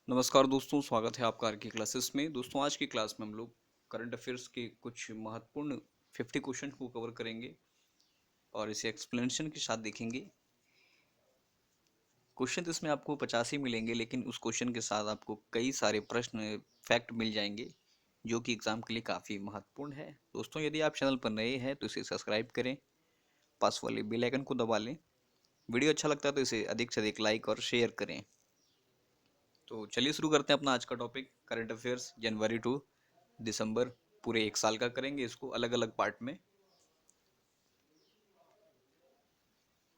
नमस्कार दोस्तों, स्वागत है आपका आर की क्लासेस में। दोस्तों, आज की क्लास में हम लोग करंट अफेयर्स के कुछ महत्वपूर्ण 50 क्वेश्चन को कवर करेंगे और इसे एक्सप्लेनेशन के साथ देखेंगे। क्वेश्चन तो इसमें आपको 50 ही मिलेंगे, लेकिन उस क्वेश्चन के साथ आपको कई सारे प्रश्न फैक्ट मिल जाएंगे जो कि एग्जाम के लिए काफ़ी महत्वपूर्ण है। दोस्तों, यदि आप चैनल पर नए हैं तो इसे सब्सक्राइब करें, पास वाले बेल आइकन को दबा लें। वीडियो अच्छा लगता है तो इसे अधिक से अधिक लाइक और शेयर करें। तो चलिए शुरू करते हैं अपना आज का टॉपिक, करंट अफेयर्स जनवरी टू दिसंबर। पूरे एक साल का करेंगे इसको अलग अलग पार्ट में।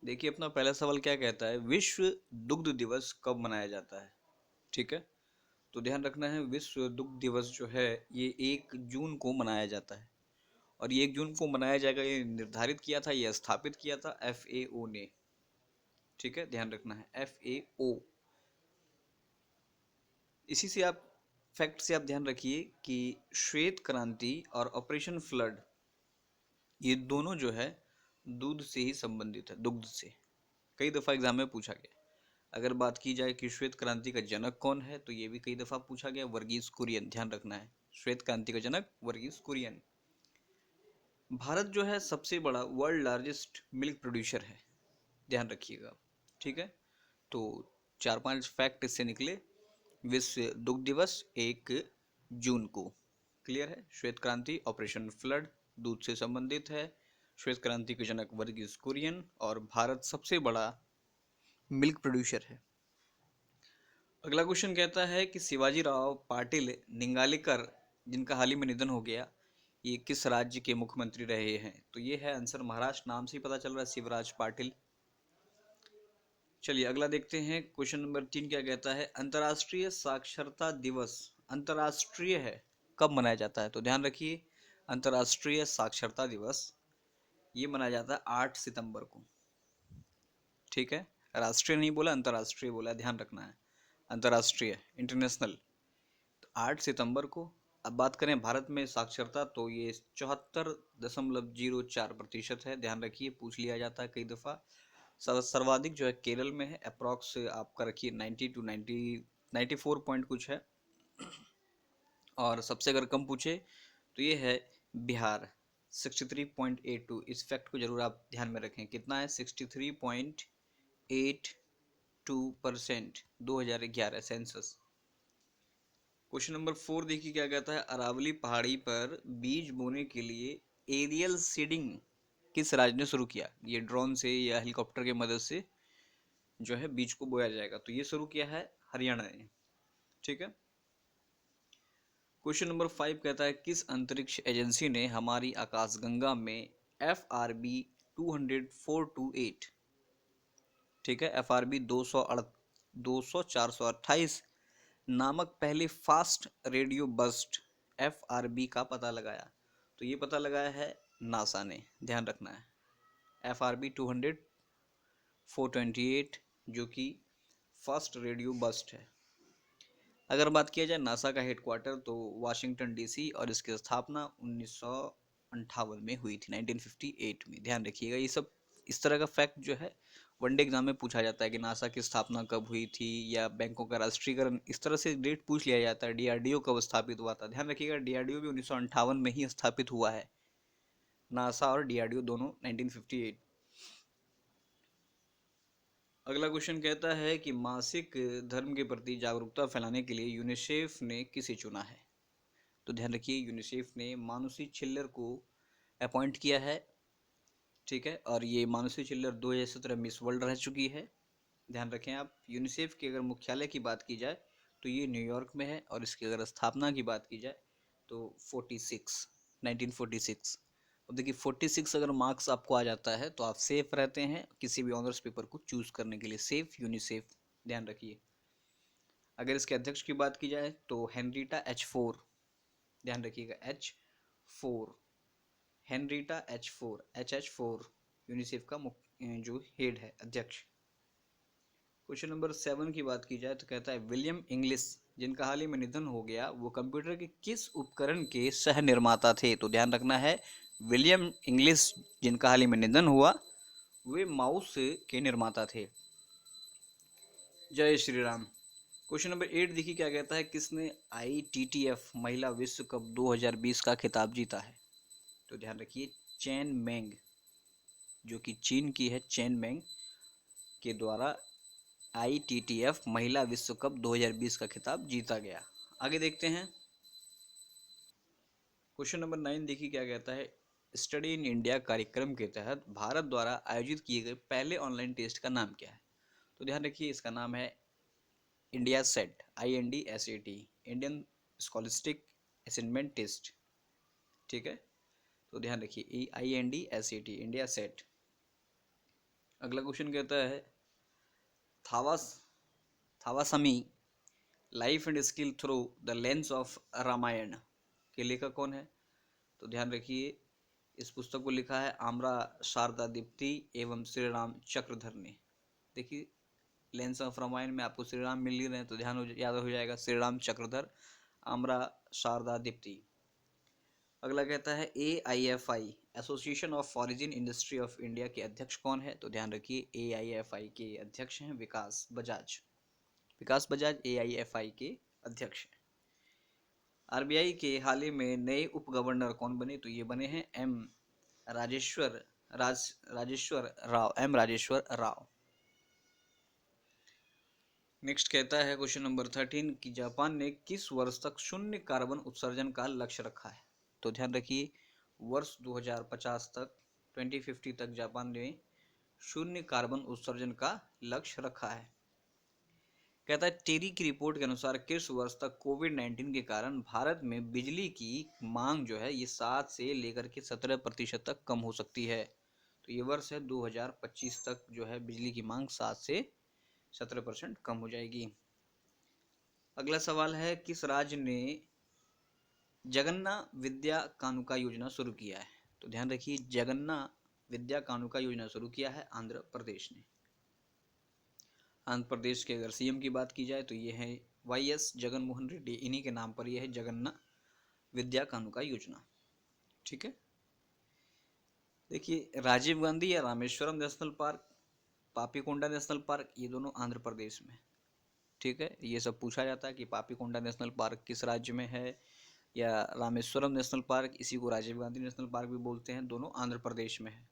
देखिए, अपना पहला सवाल क्या कहता है, विश्व दुग्ध दिवस कब मनाया जाता है। ठीक है, तो ध्यान रखना है, विश्व दुग्ध दिवस जो है ये 1 जून को मनाया जाता है। और ये 1 जून को मनाया जाएगा, ये निर्धारित किया था, ये स्थापित किया था FAO ने। ठीक है, ध्यान रखना है FAO। इसी से आप फैक्ट से आप ध्यान रखिए कि श्वेत क्रांति और ऑपरेशन फ्लड, ये दोनों जो है दूध से ही संबंधित है, दुग्ध से। कई दफ़ा एग्जाम में पूछा गया। अगर बात की जाए कि श्वेत क्रांति का जनक कौन है, तो ये भी कई दफ़ा पूछा गया, वर्गीज कुरियन। ध्यान रखना है, श्वेत क्रांति का जनक वर्गीज कुरियन। भारत जो है सबसे बड़ा वर्ल्ड लार्जेस्ट मिल्क प्रोड्यूसर है, ध्यान रखिएगा। ठीक है, तो 4-5 फैक्ट इससे निकले। विश्व दुग्ध दिवस 1 जून को। क्लियर है, श्वेत क्रांति ऑपरेशन फ्लड दूध से संबंधित है, श्वेत क्रांति के जनक वर्गीज कुरियन, और भारत सबसे बड़ा मिल्क प्रोड्यूसर है। अगला क्वेश्चन कहता है कि शिवाजी राव पाटिल निंगालेकर, जिनका हाल ही में निधन हो गया, ये किस राज्य के मुख्यमंत्री रहे हैं। तो ये है आंसर महाराष्ट्र, नाम से ही पता चल रहा है, शिवराज पाटिल। चलिए अगला देखते हैं, क्वेश्चन नंबर 3 क्या कहता है, अंतर्राष्ट्रीय साक्षरता दिवस, अंतर्राष्ट्रीय है, कब मनाया जाता है। तो ध्यान रखिए, अंतर्राष्ट्रीय साक्षरता दिवस ये मनाया जाता है 8 सितंबर को। ठीक है, राष्ट्रीय नहीं बोला, अंतर्राष्ट्रीय बोला, ध्यान रखना है, अंतर्राष्ट्रीय, इंटरनेशनल। तो 8 सितंबर को। अब बात करें भारत में साक्षरता, तो ये 74.04% है, ध्यान रखिए, पूछ लिया जाता है कई दफ़ा। सर्वाधिक जो है केरल में है, अप्रॉक्स आपका रखिए 90 टू 94 पॉइंट कुछ है। और सबसे अगर कम पूछे तो ये है बिहार, 63.82। इस फैक्ट को जरूर आप ध्यान में रखें, कितना है, 63.82%, 2011 सेंसस। क्वेश्चन नंबर 4 देखिए क्या कहता है, अरावली पहाड़ी पर बीज बोने के लिए एरियल सीडिंग किस राज्य ने शुरू किया। ये ड्रोन से या हेलीकॉप्टर की मदद से जो है बीज को बोया जाएगा, तो ये शुरू किया है हरियाणा ने। ठीक है, क्वेश्चन नंबर 5 कहता है, किस अंतरिक्ष एजेंसी ने हमारी आकाशगंगा में FRB 200-428, ठीक है, FRB 200-428 नामक पहले फास्ट रेडियो बस्ट FRB का पता लगाया। तो ये पता लगाया है नासा ने, ध्यान रखना है, FRB 200-428 जो कि फास्ट रेडियो बस्ट है। अगर बात किया जाए नासा का हेडक्वार्टर, तो वाशिंगटन DC, और इसकी स्थापना 1958 में हुई थी, 1958 में। ध्यान रखिएगा, ये सब इस तरह का फैक्ट जो है वनडे एग्जाम में पूछा जाता है कि नासा की स्थापना कब हुई थी, या बैंकों का राष्ट्रीयकरण, इस तरह से डेट पूछ लिया जाता है। DRDO कब स्थापित हुआ था, ध्यान रखिएगा, DRDO भी 1958 में ही स्थापित हुआ है। नासा और DRDO दोनों 1958। अगला क्वेश्चन कहता है कि मासिक धर्म के प्रति जागरूकता फैलाने के लिए यूनिसेफ ने किसे चुना है। तो ध्यान रखिए, यूनिसेफ ने मानुषी छिल्लर को अपॉइंट किया है। ठीक है, और ये मानुषी छिल्लर 2017 मिस वर्ल्ड रह चुकी है। ध्यान रखें आप, यूनिसेफ के अगर मुख्यालय की बात की जाए तो ये न्यूयॉर्क में है, और इसकी अगर स्थापना की बात की जाए तो 1946। अब देखिए, 46 अगर मार्क्स आपको आ जाता है तो आप सेफ रहते हैं किसी भी ऑनर्स पेपर को चूज करने के लिए, सेफ यूनिसेफ, ध्यान रखिए। अगर इसके अध्यक्ष की बात की जाए तो हेनरीटा H4, ध्यान रखिएगा, H4, हेनरीटा H4 यूनिसेफ का जो हेड है, अध्यक्ष। क्वेश्चन नंबर 7 की बात की जाए तो कहता है, विलियम इंग्लिश, जिनका हाल ही में निधन हो गया, वो कंप्यूटर के किस उपकरण के सह निर्माता थे। तो ध्यान रखना है, विलियम इंग्लिश, जिनका हाल ही में निधन हुआ, वे माउस के निर्माता थे। जय श्री राम। क्वेश्चन नंबर 8 देखिए क्या कहता है, किसने ITTF महिला विश्व कप 2020 का खिताब जीता है? तो ध्यान रखिए, चेन मेंग, जो कि चीन की है, चेन मेंग के द्वारा ITTF महिला विश्व कप 2020 का खिताब जीता गया। आगे देखते हैं क्वेश्चन नंबर 9 देखिए क्या कहता है, स्टडी इन इंडिया कार्यक्रम के तहत भारत द्वारा आयोजित किए गए पहले ऑनलाइन टेस्ट का नाम क्या है? तो ध्यान रखिए, इसका नाम है India set, INDSAT, Indian scholastic assessment test. ठीक है, तो ध्यान रखिए INDSAT, इंडिया सेट। अगला क्वेश्चन कहता है, थावास थावासमी life and skill through the lens of Ramayana के लेखक कौन है? तो ध्यान रखिए, इस पुस्तक को लिखा है आम्रा शारदा दीप्ति एवं श्री राम चक्रधर ने। देखिए, लेंस ऑफ रामायण में आपको श्री राम मिल ही रहे हैं, तो ध्यान याद हो जाएगा, श्री राम चक्रधर, आम्रा शारदा दीप्ति। अगला कहता है AIFI association of foreign industry of India के अध्यक्ष कौन है? तो ध्यान रखिए, AIFI के अध्यक्ष हैं विकास बजाज। विकास बजाज AIFI के अध्यक्ष हैं। RBI के हाल ही में नए उप गवर्नर कौन बने? तो ये बने हैं राजेश्वर राव। नेक्स्ट कहता है क्वेश्चन नंबर 13 कि जापान ने किस वर्ष तक शून्य कार्बन उत्सर्जन का लक्ष्य रखा है? तो ध्यान रखिए, वर्ष 2050 तक, 2050 तक जापान ने शून्य कार्बन उत्सर्जन का लक्ष्य रखा है। कहता है टेरी की रिपोर्ट के अनुसार किस वर्ष तक कोविड-19 के कारण भारत में बिजली की मांग जो है ये 7 से लेकर के 17% तक कम हो सकती है? तो ये वर्ष है 2025 तक जो है बिजली की मांग 7 से 17% कम हो जाएगी। अगला सवाल है, किस राज्य ने जगन्ना विद्या कानुका योजना शुरू किया है? तो ध्यान रखिए, जगन्ना विद्या कानुका योजना शुरू किया है आंध्र प्रदेश ने। आंध्र प्रदेश के अगर CM की बात की जाए तो ये है YS जगन मोहन रेड्डी, इन्हीं के नाम पर यह है जगन्ना विद्या कानुका योजना। ठीक है, देखिए, राजीव गांधी या Rameswaram national park, Papikonda national park, ये दोनों आंध्र प्रदेश में। ठीक है, ये सब पूछा जाता है कि पापीकोंडा नेशनल पार्क किस राज्य में है, या रामेश्वरम नेशनल पार्क, इसी को राजीव गांधी नेशनल पार्क भी बोलते हैं, दोनों आंध्र प्रदेश में है।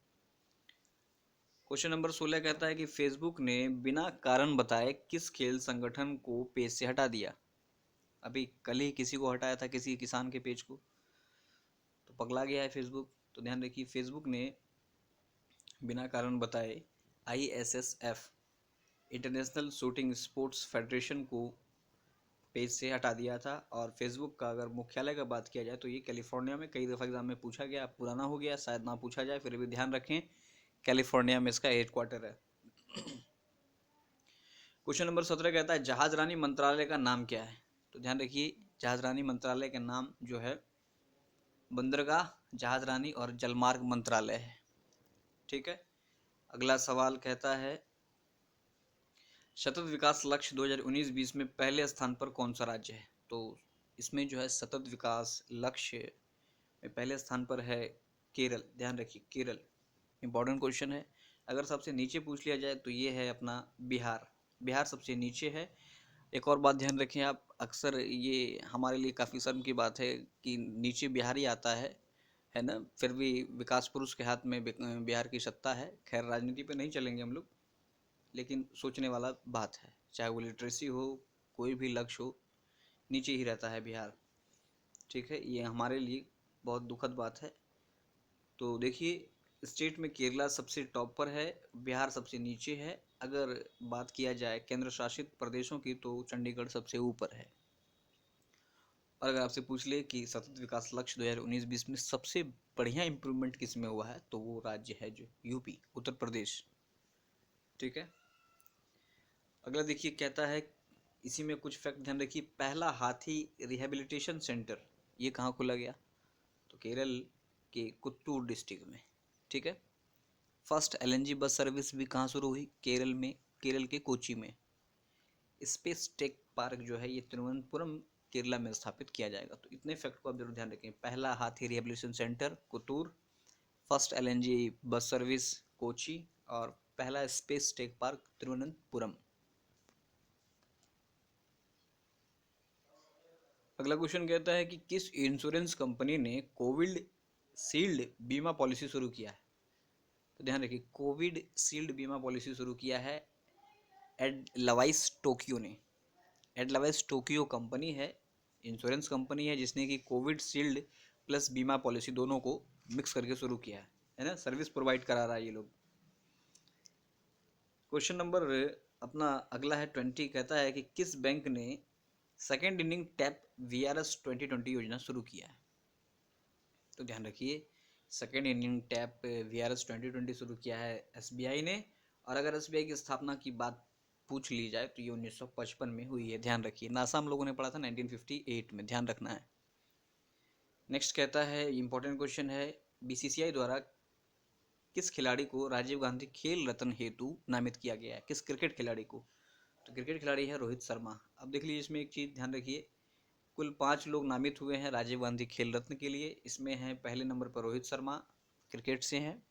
क्वेश्चन नंबर 16 कहता है कि फेसबुक ने बिना कारण बताए किस खेल संगठन को पेज से हटा दिया? अभी कल ही किसी को हटाया था, किसी किसान के पेज को, तो पगला गया है फेसबुक। तो ध्यान रखिए, फेसबुक ने बिना कारण बताए ISSF international shooting sports federation को पेज से हटा दिया था। और फेसबुक का अगर मुख्यालय का बात किया जाए तो ये कैलिफोर्निया में, कई दफ़ा एग्जाम में पूछा गया, पुराना हो गया, शायद ना पूछा जाए, फिर भी ध्यान रखें, कैलिफोर्निया में इसका हेडक्वार्टर है। क्वेश्चन नंबर 17 कहता है जहाज रानी मंत्रालय का नाम क्या है? तो ध्यान रखिए, जहाज रानी मंत्रालय का नाम जो है बंदरगाह, जहाज रानी और जलमार्ग मंत्रालय है। ठीक है, अगला सवाल कहता है सतत विकास लक्ष्य 2019-20 में पहले स्थान पर कौन सा राज्य है? तो इसमें जो है सतत विकास लक्ष्य में पहले स्थान पर है केरल। ध्यान रखिए, केरल इंपॉर्टेंट क्वेश्चन है। अगर सबसे नीचे पूछ लिया जाए तो ये है अपना बिहार, बिहार सबसे नीचे है। एक और बात ध्यान रखें आप, अक्सर ये हमारे लिए काफ़ी शर्म की बात है कि नीचे बिहार ही आता है ना, फिर भी विकास पुरुष के हाथ में बिहार की सत्ता है। खैर, राजनीति पे नहीं चलेंगे हम लोग, लेकिन सोचने वाला बात है, चाहे वो लिटरेसी हो, कोई भी लक्ष्य हो, नीचे ही रहता है बिहार। ठीक है, ये हमारे लिए बहुत दुखद बात है। तो देखिए, स्टेट में केरला सबसे टॉप पर है, बिहार सबसे नीचे है। अगर बात किया जाए केंद्र शासित प्रदेशों की तो चंडीगढ़ सबसे ऊपर है। और अगर आपसे पूछ ले कि सतत विकास लक्ष्य 2019-20 में सबसे बढ़िया इंप्रूवमेंट किस में हुआ है, तो वो राज्य है जो यूपी, उत्तर प्रदेश। ठीक है, अगला देखिए कहता है, इसी में कुछ फैक्ट ध्यान रखिए, पहला हाथी रिहेबिलिटेशन सेंटर ये कहाँ खोला गया? तो केरल के कुत्तूर डिस्ट्रिक्ट में। ठीक है, फर्स्ट LNG बस सर्विस भी कहाँ शुरू हुई? केरल में, केरल के कोची में। स्पेस टेक पार्क जो है ये तिरुवनंतपुरम केरला में स्थापित किया जाएगा। तो इतने फैक्ट को आप जरूर ध्यान रखें, पहला हाथी rehabilitation centre Kottur, first LNG bus service Kochi, और पहला स्पेस टेक पार्क तिरुवनंतपुरम। अगला क्वेश्चन कहता है कि किस इंश्योरेंस कंपनी ने कोविड शील्ड बीमा पॉलिसी शुरू किया है? तो ध्यान रखिए, कोविड शील्ड बीमा पॉलिसी शुरू किया है एडलवाइस टोक्यो ने। एडलवाइस टोक्यो कंपनी है, इंश्योरेंस कंपनी है, जिसने कि कोविड शील्ड प्लस बीमा पॉलिसी दोनों को मिक्स करके शुरू किया है ना, सर्विस प्रोवाइड करा रहा है ये लोग। क्वेश्चन नंबर अपना अगला है 20, कहता है कि किस बैंक ने सेकेंड इनिंग टैप VRS 2020 योजना शुरू किया है? तो ध्यान रखिए, सेकेंड इनिंग टैप VRS 2020 शुरू किया है SBI ने। और अगर SBI की स्थापना की बात पूछ ली जाए तो ये 1955 में हुई है, ध्यान रखिए। नासा हम लोगों ने पढ़ा था 1958 में, ध्यान रखना है। नेक्स्ट कहता है, इंपॉर्टेंट क्वेश्चन है, BCCI द्वारा किस खिलाड़ी को राजीव गांधी खेल रत्न हेतु नामित किया गया है? किस क्रिकेट खिलाड़ी को? तो क्रिकेट खिलाड़ी है रोहित शर्मा। अब देख लीजिए, इसमें एक चीज़ ध्यान रखिए, कुल 5 लोग नामित हुए हैं राजीव गांधी खेल रत्न के लिए। इसमें हैं पहले नंबर पर रोहित शर्मा, क्रिकेट से हैं।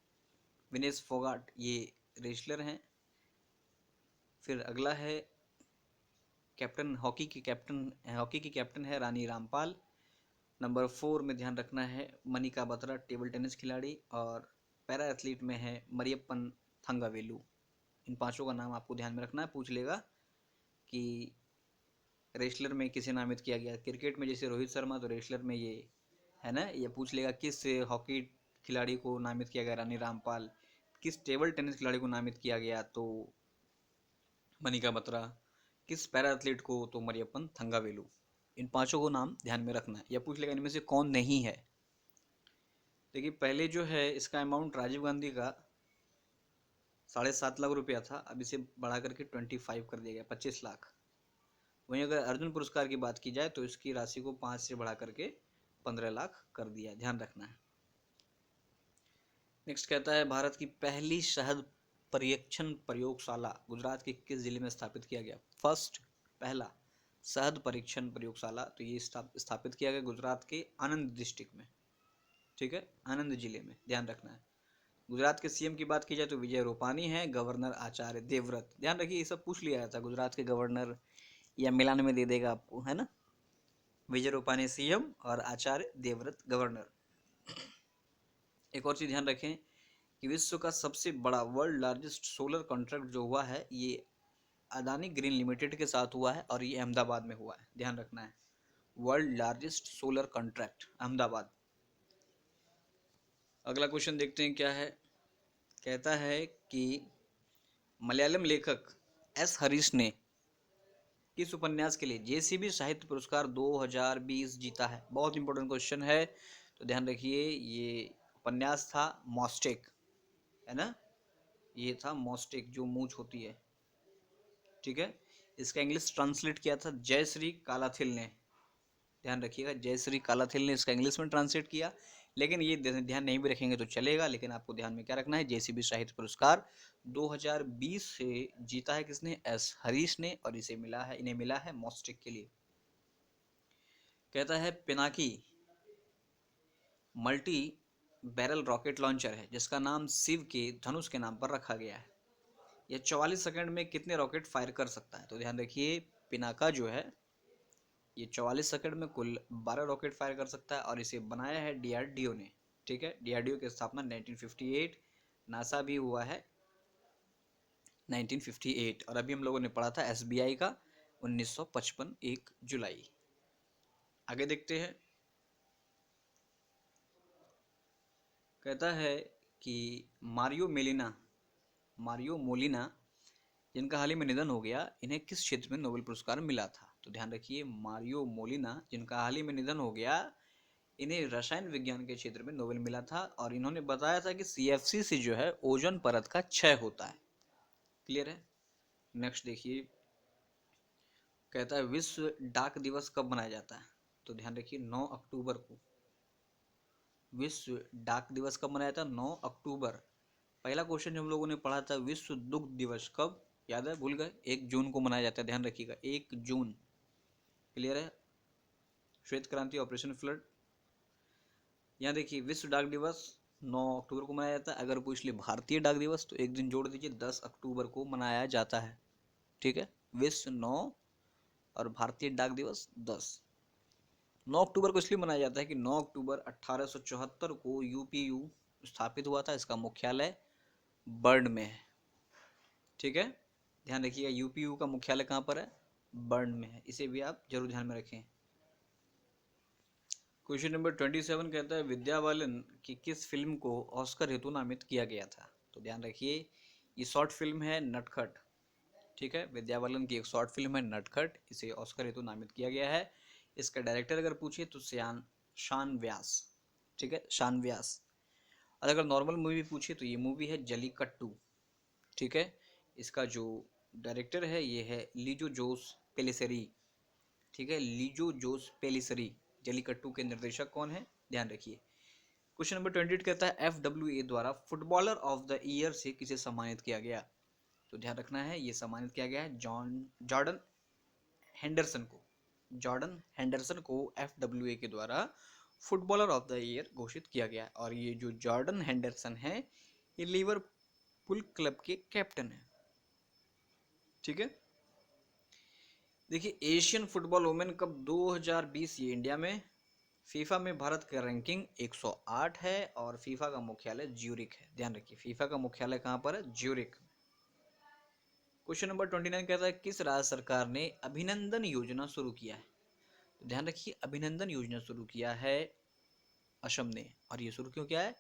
विनेश फोगाट, ये रेसलर हैं। फिर अगला है कैप्टन, हॉकी की कैप्टन है रानी रामपाल। नंबर 4 में ध्यान रखना है मनिका बत्रा, टेबल टेनिस खिलाड़ी। और पैरा एथलीट में है मरियप्पन थंगावेलु। इन पांचों का नाम आपको ध्यान में रखना है, पूछ लेगा कि रेसलर में किसे नामित किया गया। क्रिकेट में जैसे रोहित शर्मा, तो रेसलर में ये है ना, ये पूछ लेगा किस हॉकी खिलाड़ी को नामित किया गया, रानी रामपाल। किस टेबल टेनिस खिलाड़ी को नामित किया गया, तो मनिका बत्रा। किस पैरा एथलीट को, तो मरियप्पन थंगावेलु। इन पांचों को नाम ध्यान में रखना है। या पूछ लेगा इनमें से कौन नहीं है। देखिए, पहले जो है इसका अमाउंट राजीव गांधी का 7.5 लाख रुपया था, अब इसे बढ़ा करके 25 कर दिया गया, 25 लाख। वहीं अगर अर्जुन पुरस्कार की बात की जाए तो इसकी राशि को 5 से बढ़ा करके 15 लाख कर दिया, ध्यान रखना है। नेक्स्ट कहता है, भारत की पहली शहद परीक्षण प्रयोगशाला गुजरात के किस जिले में स्थापित किया गया? पहला शहद परीक्षण प्रयोगशाला, तो ये स्थापित किया गया गुजरात के आनंद डिस्ट्रिक्ट में, ठीक है, आनंद जिले में, ध्यान रखना है। गुजरात के CM की बात की जाए तो विजय रूपानी है, गवर्नर आचार्य देवव्रत। ध्यान रखिए, ये सब पूछ लिया था गुजरात के गवर्नर, या मिलान में दे देगा आपको, है ना। विजय रूपानी CM और आचार्य देवव्रत गवर्नर। एक और चीज ध्यान रखें कि विश्व का सबसे बड़ा वर्ल्ड लार्जेस्ट सोलर कॉन्ट्रैक्ट जो हुआ है, ये अदानी ग्रीन लिमिटेड के साथ हुआ है और ये अहमदाबाद में हुआ है, ध्यान रखना है। World largest solar contract, Ahmedabad. अगला क्वेश्चन देखते हैं क्या है। कहता है कि मलयालम लेखक S हरीश ने किस उपन्यास के लिए JCB साहित्य पुरस्कार 2020 जीता है? बहुत इंपॉर्टेंट क्वेश्चन है, तो ध्यान रखिए। ये उपन्यास था मॉस्टेक, है ना, ये था मॉस्टेक, जो मूंछ होती है, ठीक है। इसका इंग्लिश ट्रांसलेट किया था जयश्री कालाथिल ने, ध्यान रखिएगा, जयश्री कालाथिल ने इसका इंग्लिश में ट्रांसलेट किया। लेकिन ये ध्यान नहीं भी रखेंगे तो चलेगा, लेकिन आपको ध्यान में क्या रखना है, JCB साहित्य पुरस्कार 2020 से जीता है किसने? S हरीश ने, और इन्हें मिला है मॉस्टेक के लिए। कहता है, Pinaki multi barrel rocket launcher है जिसका नाम शिव के धनुष के नाम पर रखा गया है। यह 44 सेकंड में कितने रॉकेट फायर कर सकता है? तो ध्यान रखिए, पिनाका जो है ये 44 सेकंड में कुल 12 रॉकेट फायर कर सकता है, और इसे बनाया है DRDO ने, ठीक है। DRDO की स्थापना 1958, नासा भी हुआ है 1958, और अभी हम लोगों ने पढ़ा था SBI का 1955 1 जुलाई। आगे देखते हैं। कहता है कि मारियो मोलिना जिनका हाल ही में निधन हो गया, इन्हें किस क्षेत्र में नोबेल पुरस्कार मिला था? तो ध्यान रखिए, मारियो मोलिना जिनका हाल ही में निधन हो गया, इन्हें रसायन विज्ञान के क्षेत्र में नोबेल मिला था, और इन्होंने बताया था कि CFC से जो है ओजोन परत का क्षय होता है। क्लियर है। नेक्स्ट देखिए, कहता है विश्व डाक दिवस कब मनाया जाता है? तो ध्यान रखिए, 9 अक्टूबर को। विश्व डाक दिवस कब मनाया था? 9 अक्टूबर। पहला क्वेश्चन जो हम लोगों ने पढ़ा था, विश्व दुग्ध दिवस कब, याद है, भूल गए? 1 जून को मनाया जाता है, ध्यान रखिएगा, 1 जून। क्लियर है। श्वेत क्रांति, ऑपरेशन फ्लड। यहाँ देखिए, विश्व डाक दिवस 9 अक्टूबर को मनाया जाता है। अगर पूछ ले भारतीय डाक दिवस, तो एक दिन जोड़ दीजिए, 10 अक्टूबर को मनाया जाता है, ठीक है। विश्व 9 और भारतीय डाक दिवस 10। 9 अक्टूबर को इसलिए मनाया जाता है कि 9 अक्टूबर 1874 को यूपीयू स्थापित हुआ था। इसका मुख्यालय बर्न में है। ठीक है, ध्यान रखिएगा यूपीयू का मुख्यालय कहाँ पर है, बर्न में है, इसे भी आप जरूर ध्यान में रखें। क्वेश्चन नंबर 27 कहता है विद्या बालन की किस फिल्म को ऑस्कर हेतु नामित किया गया था। तो ध्यान रखिए ये शॉर्ट फिल्म है नटखट। ठीक है, विद्या बालन की एक शॉर्ट फिल्म है नटखट, इसे ऑस्कर हेतु नामित किया गया है। इसका डायरेक्टर अगर पूछे तो शान व्यास। ठीक है, शान व्यास। और अगर नॉर्मल मूवी पूछे तो ये मूवी है जलीकट्टू। ठीक है, इसका जो डायरेक्टर है ये है लीजो जोस पेलिसेरी। ठीक है, लीजो जोस पेलिसरी। जलीकट्टू के निर्देशक कौन है, ध्यान रखिए। क्वेश्चन नंबर 28 कहता है FWA द्वारा फुटबॉलर ऑफ द ईयर से किसे सम्मानित किया गया। तो ध्यान रखना है ये सम्मानित किया गया है जॉर्डन हेंडरसन को। जॉर्डन हेंडरसन को FWA के द्वारा फुटबॉलर ऑफ द ईयर घोषित किया गया है। और ये जो जॉर्डन हेंडरसन है ये लिवरपूल क्लब के कैप्टन है। ठीक है, देखिए एशियन फुटबॉल वुमेन कप 2020 ये इंडिया में, फीफा में भारत का रैंकिंग 108 है और फीफा का मुख्यालय ज्यूरिक है। ध्यान रखिए फीफा का मुख्यालय कहाँ पर है, ज्यूरिक। क्वेश्चन नंबर 29 कहता है किस राज्य सरकार ने अभिनंदन योजना शुरू किया है। तो ध्यान रखिए अभिनंदन योजना शुरू किया है असम ने। और ये शुरू क्यों किया है,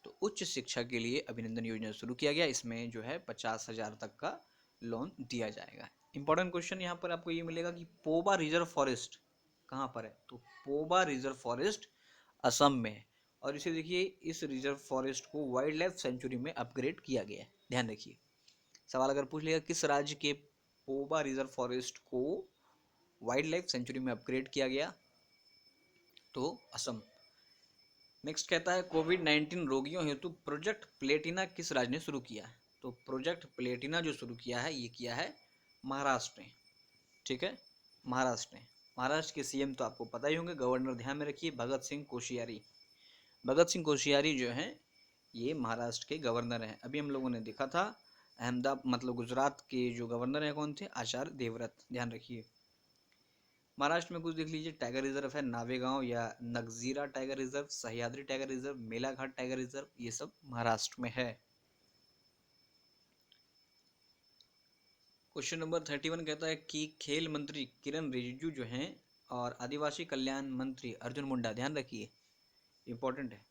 तो उच्च शिक्षा के लिए अभिनंदन योजना शुरू किया गया। इसमें जो है 50,000 तक का लोन दिया जाएगा। इंपॉर्टेंट क्वेश्चन यहाँ पर आपको ये मिलेगा कि पोबा रिजर्व फॉरेस्ट कहाँ पर है। तो पोबा रिजर्व फॉरेस्ट असम में है। और इसे देखिए इस रिजर्व फॉरेस्ट को वाइल्ड लाइफ सेंचुरी में अपग्रेड किया गया है। ध्यान रखिए सवाल अगर पूछ लिया किस राज्य के पोबा रिजर्व फॉरेस्ट को वाइल्ड लाइफ सेंचुरी में अपग्रेड किया गया, तो असम। नेक्स्ट कहता है कोविड-19 रोगियों हेतु प्रोजेक्ट प्लेटिना किस राज्य ने शुरू किया है। तो प्रोजेक्ट प्लेटिना जो शुरू किया है ये किया है महाराष्ट्र ने। ठीक है, महाराष्ट्र ने। महाराष्ट्र के सीएम तो आपको पता ही होंगे, गवर्नर ध्यान में रखिए भगत सिंह कोश्यारी। भगत सिंह कोश्यारी जो हैं ये महाराष्ट्र के गवर्नर हैं। अभी हम लोगों ने देखा था अहमदाबाद मतलब गुजरात के जो गवर्नर हैं कौन थे, आचार्य देवव्रत। ध्यान रखिए महाराष्ट्र में कुछ देख लीजिए टाइगर रिजर्व है नावेगांव या Nagzira tiger reserve, Sahyadri tiger reserve, Melghat tiger reserve, ये सब महाराष्ट्र में है। क्वेश्चन नंबर 31 कहता है कि खेल मंत्री किरण रिजिजू जो हैं और आदिवासी कल्याण मंत्री अर्जुन मुंडा, ध्यान रखिए इंपॉर्टेंट है,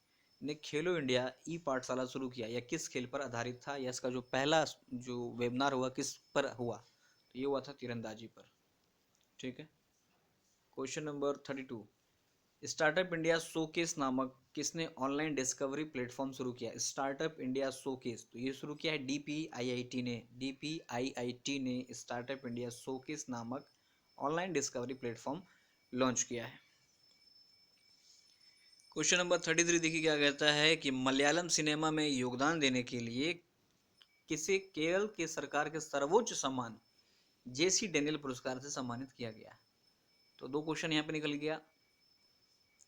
ने खेलो इंडिया ई पाठशाला शुरू किया। यह किस खेल पर आधारित था या इसका जो पहला जो वेबिनार हुआ किस पर हुआ, तो ये हुआ था तीरंदाजी पर। ठीक है, question number 32 startup India showcase नामक किसने ऑनलाइन डिस्कवरी प्लेटफॉर्म शुरू किया। स्टार्टअप इंडिया शोकेस तो ये शुरू किया है DPIIT ने। DPIIT ने स्टार्टअप इंडिया शोकेस नामक ऑनलाइन डिस्कवरी प्लेटफॉर्म लॉन्च किया है। क्वेश्चन नंबर 33 देखिए क्या कहता है कि मलयालम सिनेमा में योगदान देने के लिए किसे केरल के सरकार के सर्वोच्च सम्मान JC डेनियल पुरस्कार से सम्मानित किया गया। तो दो क्वेश्चन यहाँ पे निकल गया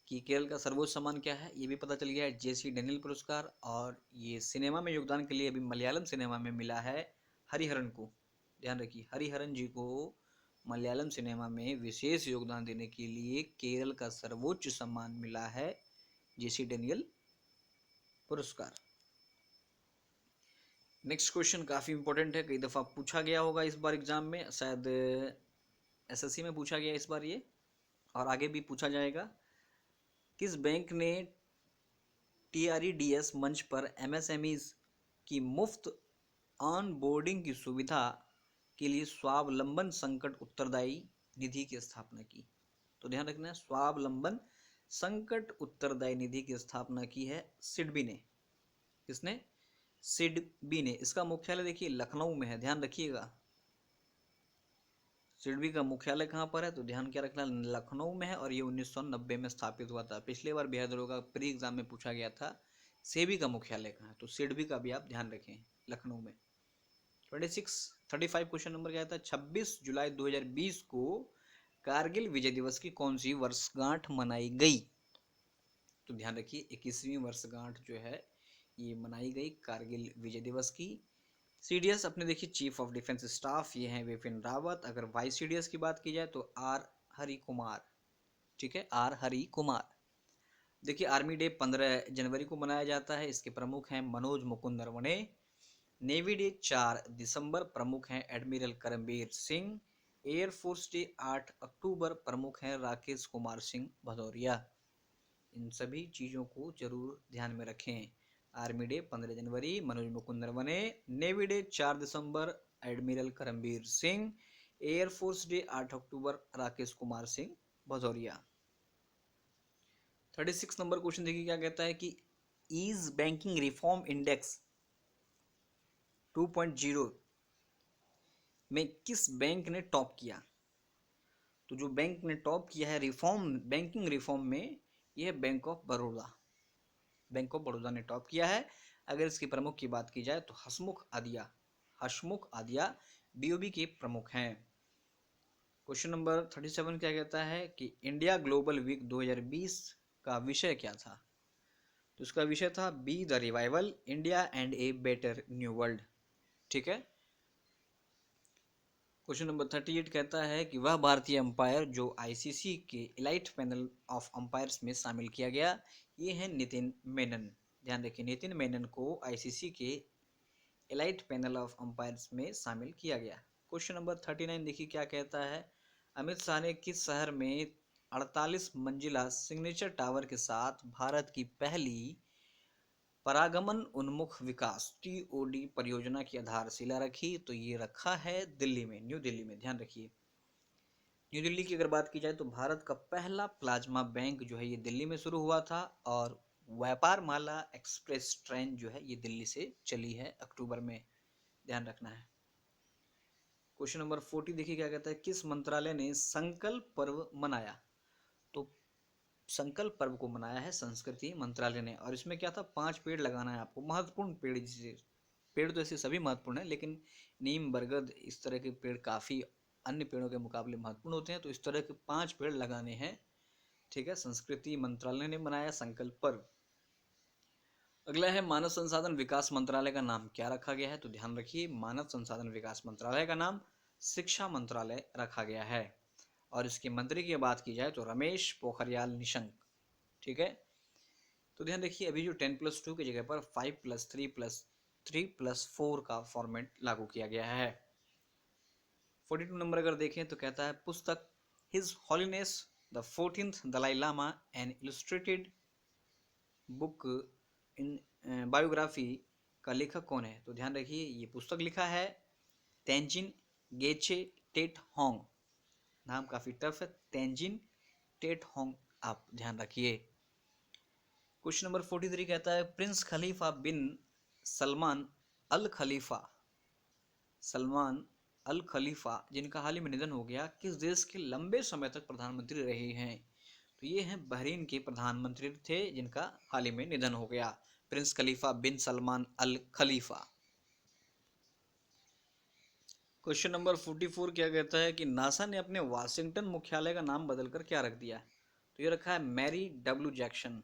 कि केरल का सर्वोच्च सम्मान क्या है, ये भी पता चल गया है JC डेनियल पुरस्कार। और ये सिनेमा में योगदान के लिए अभी मलयालम सिनेमा में मिला है हरिहरन को। ध्यान रखिए हरिहरन जी को मलयालम सिनेमा में विशेष योगदान देने के लिए केरल का सर्वोच्च सम्मान मिला है JC डेनियल पुरस्कार। नेक्स्ट क्वेश्चन काफ़ी इंपॉर्टेंट है, कई दफ़ा पूछा गया होगा इस बार एग्जाम में, शायद SSC में पूछा गया इस बार ये, और आगे भी पूछा जाएगा। किस बैंक ने TREDS मंच पर MSMEs की मुफ्त ऑन बोर्डिंग की सुविधा के लिए स्वावलंबन संकट उत्तरदायी निधि की स्थापना की। तो ध्यान रखना है स्वावलंबन संकट उत्तरदायी निधि की स्थापना की है सिडबी ने। किसने, सिडबी ने। इसका मुख्यालय देखिए लखनऊ में है, ध्यान रखिएगा सिडबी का मुख्यालय कहाँ पर है, तो ध्यान क्या रखना लखनऊ में है। और ये 1990 में स्थापित हुआ था। पिछले बार बिहार दरोगा प्री एग्जाम में पूछा गया था सेबी का मुख्यालय कहाँ है, तो सिडबी का भी आप ध्यान रखें लखनऊ में। 35 क्वेश्चन नंबर क्या था 26 जुलाई 2020 को कारगिल विजय दिवस की कौन सी वर्षगांठ मनाई गई। तो ध्यान रखिए 21वीं वर्षगांठ जो है ये मनाई गई कारगिल विजय दिवस की। CDS अपने देखिए चीफ ऑफ डिफेंस स्टाफ ये हैं विपिन रावत। अगर वाइस CDS की बात की जाए तो R हरि कुमार। ठीक है, आर हरि कुमार। देखिए आर्मी डे 15 जनवरी को मनाया जाता है, इसके प्रमुख हैं मनोज मुकुंद नरवणे। नेवी डे 4 दिसंबर, प्रमुख हैं admiral Karambir Singh. Air force day 8 अक्टूबर, प्रमुख हैं राकेश कुमार सिंह भदौरिया। इन सभी चीज़ों को जरूर ध्यान में रखें। आर्मी डे 15 जनवरी मनोज मुकुंद नरवणे, नेवी डे 4 दिसंबर admiral Karambir Singh, air force day 8 अक्टूबर राकेश कुमार सिंह भदौरिया। 36 नंबर क्वेश्चन देखिए क्या कहता है कि ईज बैंकिंग रिफॉर्म इंडेक्स 2.0 में किस बैंक ने टॉप किया? तो जो बैंक ने टॉप किया है रिफॉर्म, बैंकिंग रिफॉर्म में, यह bank of Baroda, bank of Baroda ने टॉप किया है। अगर इसके प्रमुख की बात की जाए तो हसमुख आदिया बीओबी के प्रमुख हैं। क्वेश्चन नंबर 37 क्या कहता है कि इंडिया ग्लोबल वीक 2020 का विषय क्या था? तो इसका विषय था be the revival India and a better new world. ठीक है। क्वेश्चन नंबर 38 कहता है कि वह भारतीय अंपायर जो आईसीसी के एलाइट पैनल ऑफ अंपायर्स में शामिल किया गया, ये है नितिन मेनन। ध्यान रखिए, नितिन मेनन को आईसीसी के एलाइट पैनल ऑफ अंपायर्स में शामिल किया गया। क्वेश्चन नंबर 39 देखिए क्या कहता है, अमित शाह ने किस शहर में 48 मंजिला सिग्नेचर टावर के साथ भारत की पहली परागमन उन्मुख विकास टीओडी परियोजना की आधारशिला रखी? तो ये रखा है दिल्ली में, न्यू दिल्ली में। ध्यान रखिए, न्यू दिल्ली की अगर बात की जाए तो भारत का पहला प्लाज्मा बैंक जो है ये दिल्ली में शुरू हुआ था, और व्यापार माला एक्सप्रेस ट्रेन जो है ये दिल्ली से चली है अक्टूबर में। ध्यान रखना है। क्वेश्चन नंबर 40 देखिए क्या कहता है, किस मंत्रालय ने संकल्प पर्व मनाया? तो संकल्प पर्व को मनाया है संस्कृति मंत्रालय ने, और इसमें क्या था, 5 पेड़ लगाना है आपको, महत्वपूर्ण पेड़। जिसे पेड़ तो ऐसे सभी महत्वपूर्ण है, लेकिन नीम, बरगद, इस तरह के पेड़ काफ़ी अन्य पेड़ों के मुकाबले महत्वपूर्ण होते हैं, तो इस तरह के 5 पेड़ लगाने हैं। ठीक है, संस्कृति मंत्रालय ने बनाया संकल्प पर्व। अगला है मानव संसाधन विकास मंत्रालय का नाम क्या रखा गया है? तो ध्यान रखिए, मानव संसाधन विकास मंत्रालय का नाम शिक्षा मंत्रालय रखा गया है, और इसके मंत्री की बात की जाए तो रमेश पोखरियाल निशंक। ठीक है, तो ध्यान रखिए, अभी जो 10+2 की जगह पर 5+3+3+4 का फॉर्मेट लागू किया गया है। 42 नंबर अगर देखें तो कहता है पुस्तक his holiness the 14th Dalai Lama an illustrated book in biography का लेखक कौन है? तो ध्यान रखिए, ये पुस्तक लिखा है तेंजिन गेचे टेट होंग। नाम काफ़ी टफ है, तेंजिन टेट होंग, आप ध्यान रखिए। क्वेश्चन नंबर 43 कहता है प्रिंस खलीफा बिन सलमान अल खलीफा जिनका हाल ही में निधन हो गया, किस देश के लंबे समय तक प्रधानमंत्री रहे हैं? तो ये हैं बहरीन के प्रधानमंत्री थे जिनका हाल ही में निधन हो गया, प्रिंस खलीफा बिन सलमान अल खलीफा। क्वेश्चन नंबर 44 क्या कहता है कि नासा ने अपने वाशिंगटन मुख्यालय का नाम बदलकर क्या रख दिया? तो ये रखा है मैरी डब्ल्यू जैक्सन।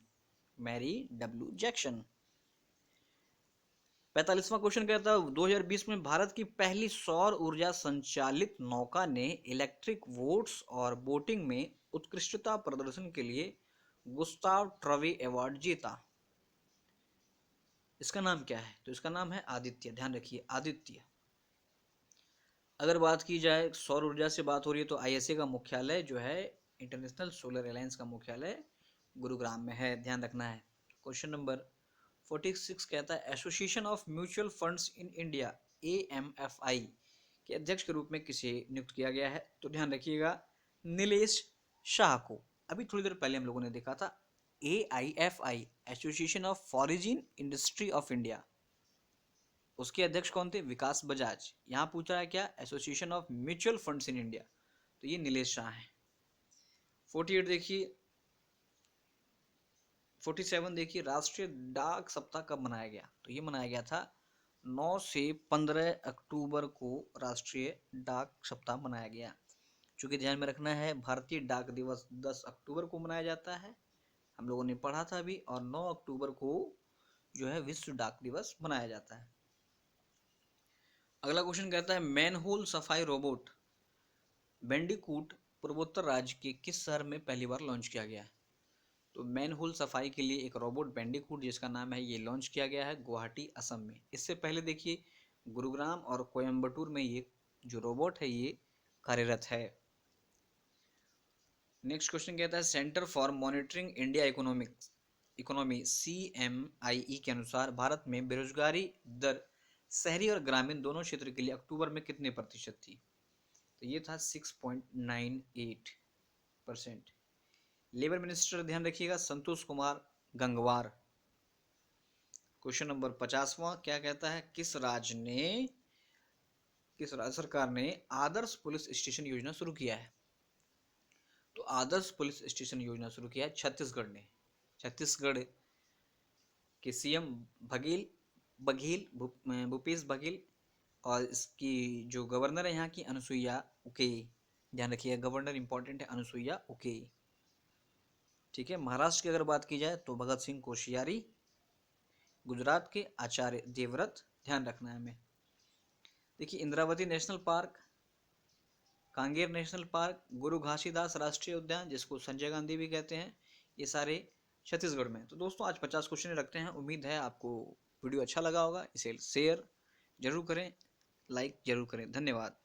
45वां क्वेश्चन कहता है 2020 में भारत की पहली सौर ऊर्जा संचालित नौका ने इलेक्ट्रिक वोट्स और बोटिंग में उत्कृष्टता प्रदर्शन के लिए गुस्ताव ट्रॉफी अवार्ड जीता। इसका नाम क्या है? तो इसका नाम है आदित्य। ध्यान रखिए, आदित्य। अगर बात की जाए सौर ऊर्जा से बात हो रही है तो आईएसए का मुख्यालय जो है, इंटरनेशनल सोलर अलायंस का मुख्यालय गुरुग्राम में है। ध्यान रखना है। क्वेश्चन नंबर 46 कहता है association of mutual funds in India AMFI के अध्यक्ष के रूप में किसे नियुक्त किया गया है? तो ध्यान रखिएगा, नीलेश शाह को। अभी थोड़ी देर पहले हम लोगों ने देखा था AIFI, association of foreign industry of India, उसके अध्यक्ष कौन थे? विकास बजाज। यहाँ पूछ रहा है क्या, association of mutual funds in India, तो ये नीलेश शाह है। 48 देखिए, 47 देखिए, राष्ट्रीय डाक सप्ताह कब मनाया गया? तो ये मनाया गया था 9 से 15 अक्टूबर को राष्ट्रीय डाक सप्ताह मनाया गया। चूंकि ध्यान में रखना है भारतीय डाक दिवस 10 अक्टूबर को मनाया जाता है, हम लोगों ने पढ़ा था अभी, और 9 अक्टूबर को जो है विश्व डाक दिवस मनाया जाता है। अगला क्वेश्चन कहता है मैनहोल सफाई रोबोट बेंडिकूट पूर्वोत्तर राज्य के किस शहर में पहली बार लॉन्च किया गया है? तो मैनहोल सफाई के लिए एक रोबोट बैंडिकूट जिसका नाम है, ये लॉन्च किया गया है गुवाहाटी असम में। इससे पहले देखिए गुरुग्राम और कोयम्बटूर में ये जो रोबोट है ये कार्यरत है। नेक्स्ट क्वेश्चन कहता है centre for monitoring India economy CMIE के अनुसार भारत में बेरोजगारी दर शहरी और ग्रामीण दोनों क्षेत्र के लिए अक्टूबर में कितने प्रतिशत थी? तो ये था 6.98%। लेबर मिनिस्टर ध्यान रखिएगा संतोष कुमार गंगवार। क्वेश्चन नंबर 50वां क्या कहता है, किस राज्य सरकार ने आदर्श पुलिस स्टेशन योजना शुरू किया है? तो आदर्श पुलिस स्टेशन योजना शुरू किया है छत्तीसगढ़ ने। छत्तीसगढ़ के CM भूपेश बघेल और इसकी जो गवर्नर है यहाँ की अनुसुईया उके। ध्यान रखिएगा गवर्नर इंपॉर्टेंट है, अनुसुईया उके। ठीक है। महाराष्ट्र की अगर बात की जाए तो भगत सिंह कोश्यारी, गुजरात के आचार्य देवव्रत, ध्यान रखना है हमें। देखिए Indravati national park, Kanger national park, गुरु घासीदास राष्ट्रीय उद्यान जिसको संजय गांधी भी कहते हैं, ये सारे छत्तीसगढ़ में। तो दोस्तों आज 50 क्वेश्चन रखते हैं। उम्मीद है आपको वीडियो अच्छा लगा होगा। इसे शेयर जरूर करें, लाइक जरूर करें। धन्यवाद।